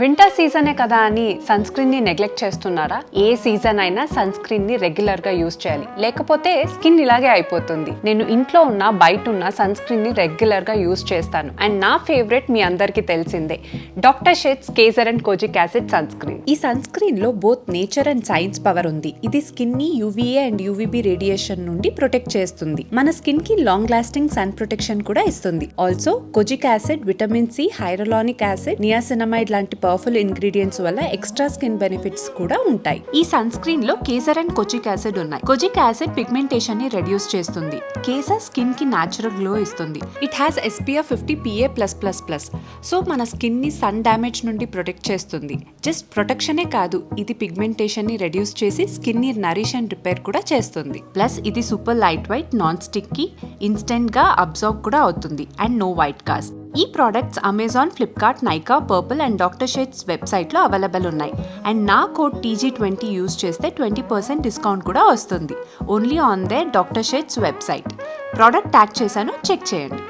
Winter సీజనే కదా అని sun screen ని నెగ్లెక్ట్ చేస్తున్నారా? ఏ సీజన్ అయినా సన్ స్క్రీన్ ని రెగ్యులర్ గా యూజ్ చేయాలి, లేకపోతే స్కిన్ ఇలాగే అయిపోతుంది. నేను ఇంట్లో ఉన్న బయట ఉన్న సన్ స్క్రీన్ ని రెగ్యులర్ గా యూజ్ చేస్తాను. అండ్ నా ఫేవరెట్ మీ అందరికి తెలిసిందే, doctor Sheth's kesar and kojic acid sunscreen. ఈ సన్ స్క్రీన్ లో both nature and science power ఉంది. ఇది స్కిన్ ని యూవీఏ అండ్ యూవీబీ రేడియేషన్ నుండి ప్రొటెక్ట్ చేస్తుంది. మన స్కిన్ కి లాంగ్ లాస్టింగ్ సన్ ప్రొటెక్షన్ కూడా ఇస్తుంది. Also kojic acid, vitamin C, hyaluronic acid, niacinamide లాంటి పవర్ఫుల్ ఇంగ్రీడియంట్స్ వల్ల ఎక్స్ట్రా స్కిన్ బెనిఫిట్స్ కూడా ఉంటాయి. ఈ సన్ స్క్రీన్ లో కేసర్ అండ్ కోజిక్ యాసిడ్ ఉన్నాయి. కోజిక్ యాసిడ్ పిగ్మెంటేషన్ ని రెడ్యూస్ చేస్తుంది. కేసర్ స్కిన్ కి నేచురల్ గ్లో ఇస్తుంది. It has SPF 50 PA+++. So మన స్కిన్ ని సన్ డ్యామేజ్ నుండి ప్రొటెక్ట్ చేస్తుంది. జస్ట్ ప్రొటెక్షనే కాదు, ఇది పిగ్మెంటేషన్ ని రెడ్యూస్ చేసి స్కిన్ ని నరిష్ అండ్ రిపేర్ కూడా చేస్తుంది. ప్లస్ ఇది super light weight, non stick కి, ఇన్స్టెంట్ గా అబ్జర్వ్ కూడా అవుతుంది అండ్ నో వైట్ కాస్ట్. ఈ products Amazon, Flipkart, Nykaa, purple and doctor shades వెబ్సైట్లో అవైలబుల్ ఉన్నాయి. అండ్ నా కోడ్ TG20 యూజ్ చేస్తే 20% డిస్కౌంట్ కూడా వస్తుంది. Only on they doctor shades website. Product tag చేశాను, చెక్ చేయండి.